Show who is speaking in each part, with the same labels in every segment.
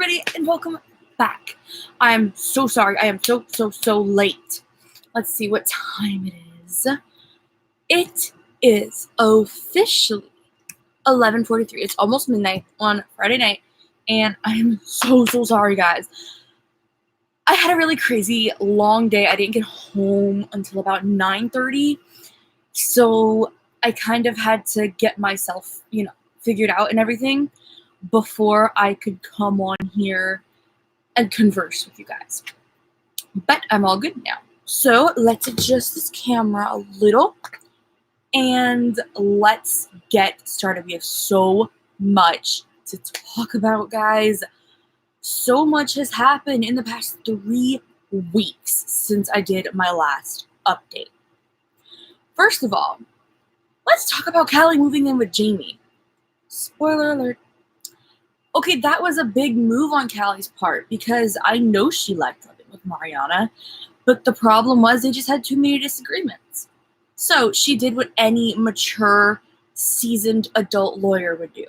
Speaker 1: everybody, and welcome back. I am so sorry. I am so late. Let's see what time it is. It is officially 11:43. It's almost midnight on Friday night, and I am so sorry, guys. I had a really crazy long day. I didn't get home until about 9:30, so I kind of had to get myself, figured out and everything before I could come on here and converse with you guys. But I'm all good now. So let's adjust this camera a little and let's get started. We have so much to talk about, guys. So much has happened in the past 3 weeks since I did my last update. First of all, let's talk about Callie moving in with Jamie. Spoiler alert. Okay, that was a big move on Callie's part because I know she liked living with Mariana, but the problem was they just had too many disagreements. So she did what any mature, seasoned adult lawyer would do.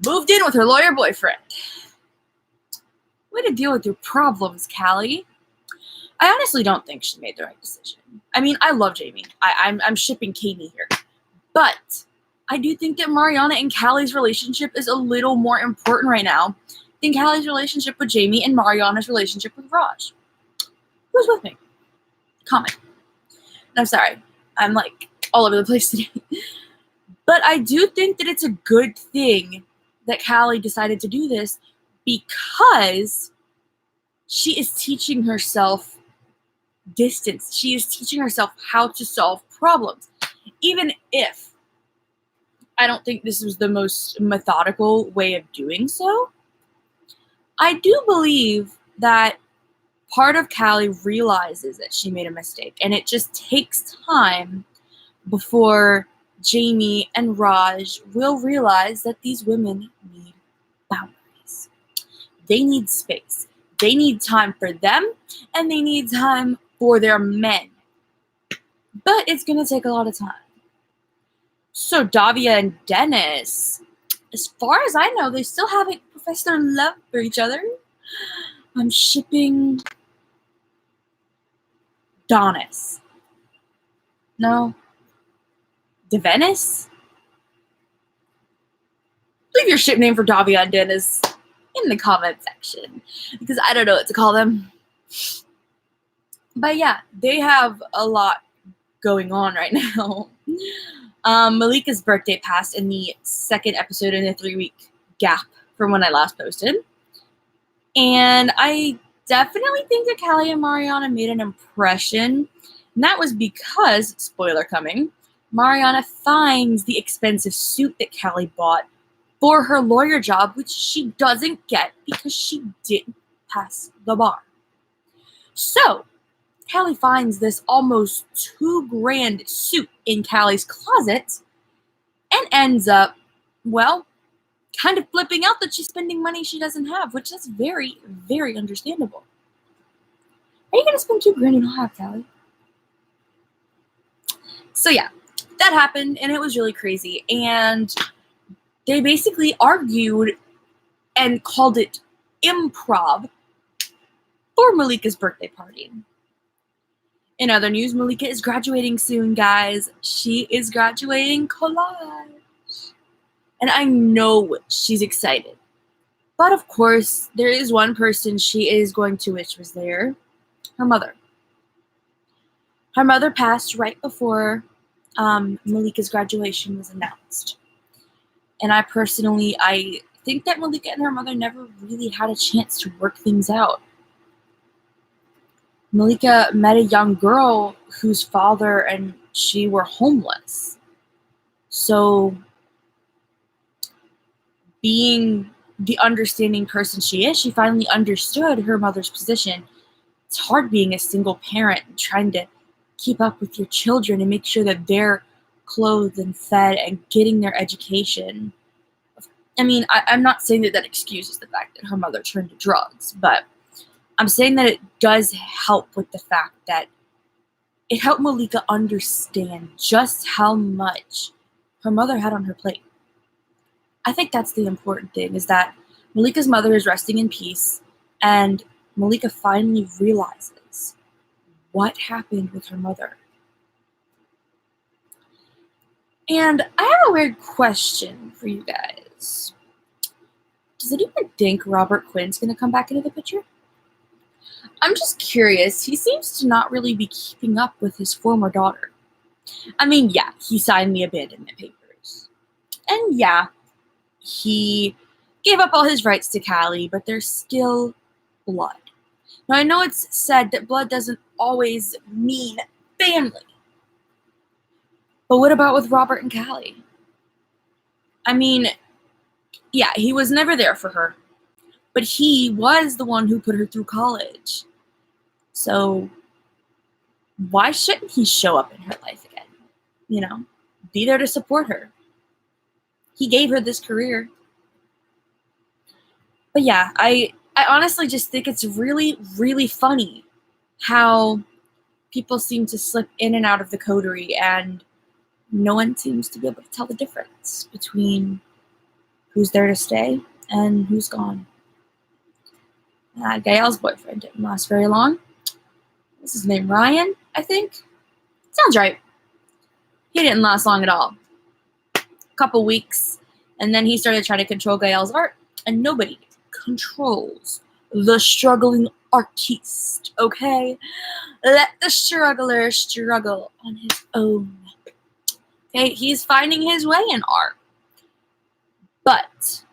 Speaker 1: Moved in with her lawyer boyfriend. Way to deal with your problems, Callie. I honestly don't think she made the right decision. I mean, I love Jamie. I'm shipping Katie here. But I do think that Mariana and Callie's relationship is a little more important right now than Callie's relationship with Jamie and Mariana's relationship with Raj. Who's with me? Comment. And I'm sorry. I'm all over the place today. But I do think that it's a good thing that Callie decided to do this because she is teaching herself distance. She is teaching herself how to solve problems. Even if I don't think this was the most methodical way of doing so, I do believe that part of Callie realizes that she made a mistake, and it just takes time before Jamie and Raj will realize that these women need boundaries. They need space. They need time for them, and they need time for their men. But it's going to take a lot of time. So Davia and Dennis, as far as I know, they still haven't professed their love for each other. I'm shipping Donis. No. Devenis? Leave your ship name for Davia and Dennis in the comment section because I don't know what to call them. But yeah, they have a lot going on right now. Malika's birthday passed in the second episode in a 3-week gap from when I last posted. And I definitely think that Callie and Mariana made an impression. And that was because, spoiler coming, Mariana finds the expensive suit that Callie bought for her lawyer job, which she doesn't get because she didn't pass the bar. So Callie finds this almost $2,000 suit in Callie's closet and ends up, kind of flipping out that she's spending money she doesn't have, which is very, very understandable. Are you going to spend $2,000 you don't have, Callie? So yeah, that happened and it was really crazy. And they basically argued and called it improv for Malika's birthday party. In other news, Malika is graduating soon, guys. She is graduating college. And I know she's excited. But of course, there is one person she is going to wish was there. Her mother. Her mother passed right before Malika's graduation was announced. And I think that Malika and her mother never really had a chance to work things out. Malika met a young girl whose father and she were homeless. So, being the understanding person she is, she finally understood her mother's position. It's hard being a single parent and trying to keep up with your children and make sure that they're clothed and fed and getting their education. I mean, I'm not saying that excuses the fact that her mother turned to drugs, but I'm saying that it does help with the fact that it helped Malika understand just how much her mother had on her plate. I think that's the important thing, is that Malika's mother is resting in peace, and Malika finally realizes what happened with her mother. And I have a weird question for you guys. Does anyone think Robert Quinn's going to come back into the picture? I'm just curious. He seems to not really be keeping up with his former daughter. I mean, yeah, he signed the abandonment papers. And yeah, he gave up all his rights to Callie, but there's still blood. Now, I know it's said that blood doesn't always mean family. But what about with Robert and Callie? I mean, yeah, he was never there for her. But he was the one who put her through college. So why shouldn't he show up in her life again? You know, be there to support her. He gave her this career. But yeah, I honestly just think it's really, really funny how people seem to slip in and out of the coterie, and no one seems to be able to tell the difference between who's there to stay and who's gone. Gael's boyfriend didn't last very long. What's his name? Ryan, I think? Sounds right. He didn't last long at all. A couple weeks, and then he started trying to control Gael's art, and nobody controls the struggling artiste, okay? Let the struggler struggle on his own. Okay, he's finding his way in art. But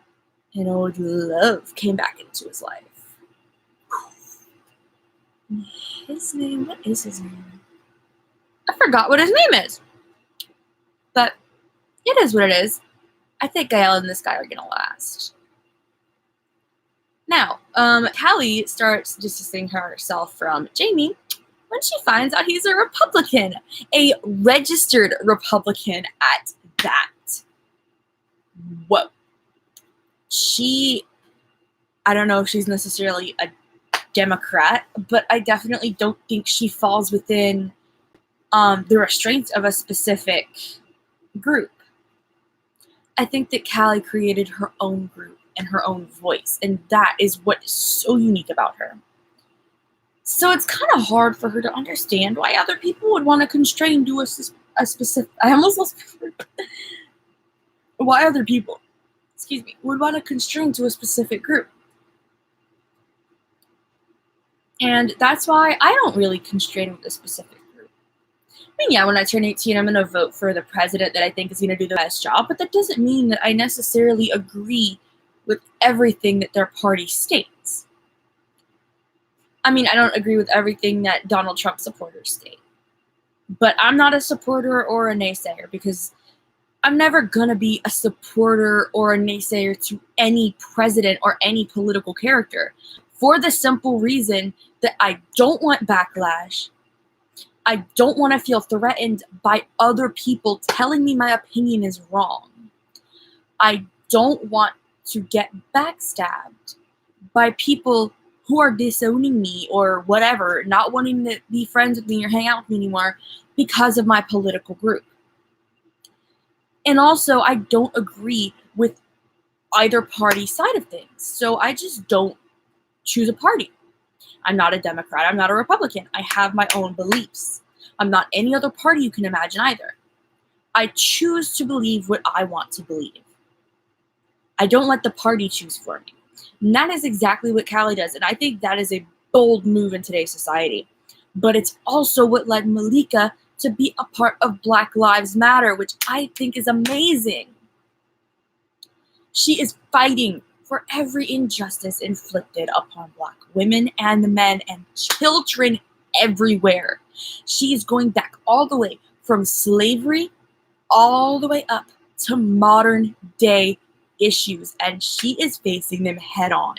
Speaker 1: an old love came back into his life. His name, what is his name? I forgot what his name is. But it is what it is. I think Gael and this guy are gonna last. Now, Callie starts distancing herself from Jamie when she finds out he's a Republican. A registered Republican at that. Whoa. I don't know if she's necessarily a Democrat, but I definitely don't think she falls within the restraints of a specific group. I think that Callie created her own group and her own voice, and that is what is so unique about her. So it's kind of hard for her to understand why other people would want to constrain to a specific. I almost lost my word. Why other people, would want to constrain to a specific group. And that's why I don't really constrain with a specific group. I mean, yeah, when I turn 18, I'm going to vote for the president that I think is going to do the best job, but that doesn't mean that I necessarily agree with everything that their party states. I mean, I don't agree with everything that Donald Trump supporters state. But I'm not a supporter or a naysayer, because I'm never going to be a supporter or a naysayer to any president or any political character, for the simple reason that I don't want backlash. I don't want to feel threatened by other people telling me my opinion is wrong. I don't want to get backstabbed by people who are disowning me or whatever, not wanting to be friends with me or hang out with me anymore because of my political group. And also, I don't agree with either party side of things. So I just don't choose a party. I'm not a Democrat. I'm not a Republican. I have my own beliefs. I'm not any other party you can imagine either. I choose to believe what I want to believe. I don't let the party choose for me. And that is exactly what Callie does. And I think that is a bold move in today's society. But it's also what led Malika to be a part of Black Lives Matter, which I think is amazing. She is fighting for every injustice inflicted upon Black women and men and children everywhere. She is going back all the way from slavery all the way up to modern day issues, and she is facing them head on,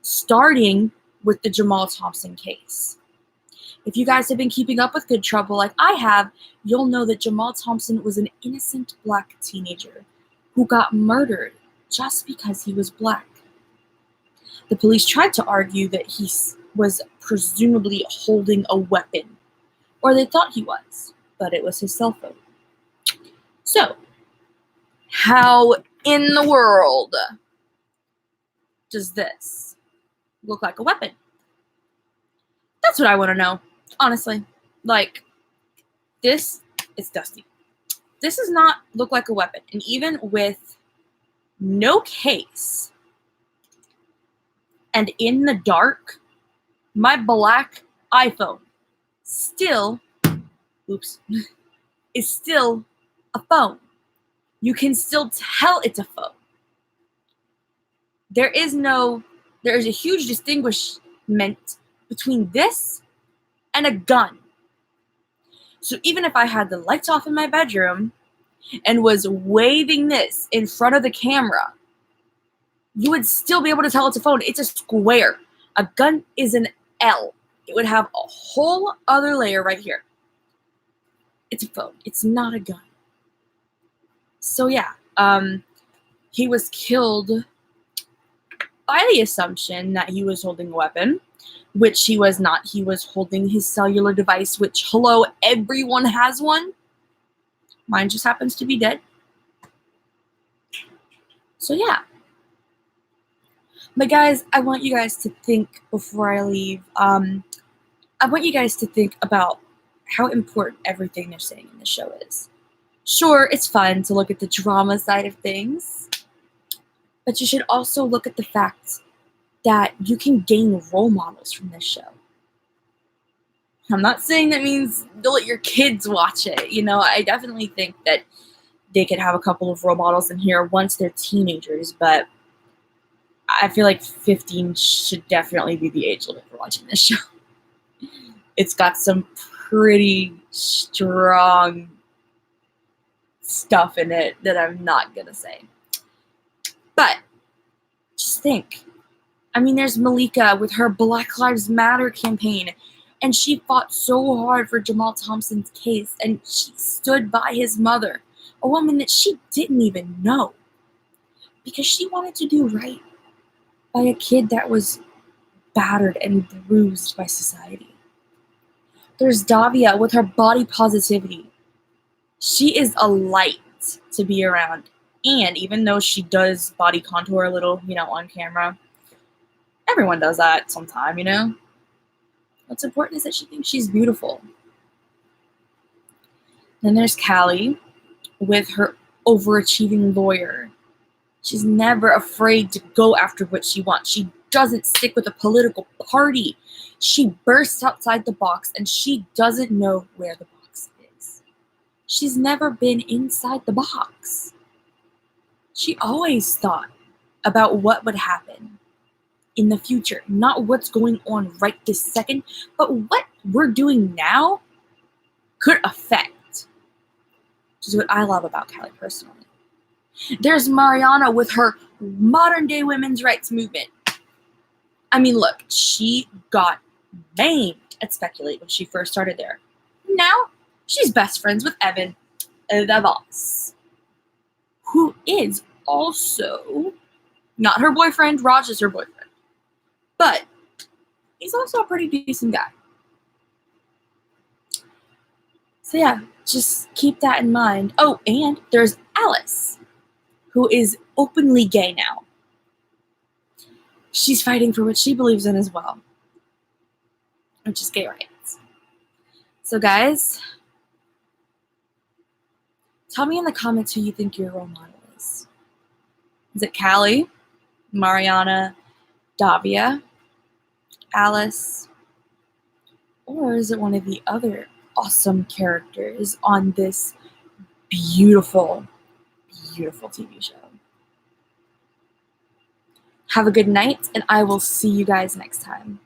Speaker 1: starting with the Jamal Thompson case. If you guys have been keeping up with Good Trouble like I have, you'll know that Jamal Thompson was an innocent Black teenager who got murdered just because he was Black. The police tried to argue that he was presumably holding a weapon, or they thought he was, but it was his cell phone. So, how in the world does this look like a weapon? That's what I want to know, honestly. Like, this is dusty. This does not look like a weapon. And even with no case and in the dark, my black iPhone still, is still a phone. You can still tell it's a phone. There is a huge distinguishment between this and a gun. So even if I had the lights off in my bedroom and was waving this in front of the camera, you would still be able to tell it's a phone. It's a square. A gun is an L. It would have a whole other layer right here. It's a phone. It's not a gun. So yeah, he was killed by the assumption that he was holding a weapon, which he was not. He was holding his cellular device, which, hello, everyone has one. Mine just happens to be dead. So yeah. But guys, I want you guys to think before I leave. I want you guys to think about how important everything they're saying in the show is. Sure, it's fun to look at the drama side of things, but you should also look at the fact that you can gain role models from this show. I'm not saying that means don't let your kids watch it. You know, I definitely think that they could have a couple of role models in here once they're teenagers, but I feel like 15 should definitely be the age limit for watching this show. It's got some pretty strong stuff in it that I'm not gonna say. But just think. I mean, there's Malika with her Black Lives Matter campaign, and she fought so hard for Jamal Thompson's case, and she stood by his mother, a woman that she didn't even know, because she wanted to do right by a kid that was battered and bruised by society. There's Davia with her body positivity. She is a light to be around. And even though she does body contour a little, on camera, everyone does that sometime, What's important is that she thinks she's beautiful. Then there's Callie with her overachieving lawyer. She's never afraid to go after what she wants. She doesn't stick with a political party. She bursts outside the box, and she doesn't know where the box is. She's never been inside the box. She always thought about what would happen in the future, not what's going on right this second, but what we're doing now could affect, which is what I love about Callie personally. There's Mariana with her modern day women's rights movement. I mean, look, she got maimed at Speculate when she first started there. Now, she's best friends with Evan, the boss, who is also not her boyfriend. Raj is her boyfriend. But he's also a pretty decent guy. So yeah, just keep that in mind. Oh, and there's Alice, who is openly gay now. She's fighting for what she believes in as well, which is gay rights. So guys, tell me in the comments who you think your role model is. Is it Callie, Mariana, Davia, Alice, or is it one of the other awesome characters on this beautiful, beautiful TV show? Have a good night, and I will see you guys next time.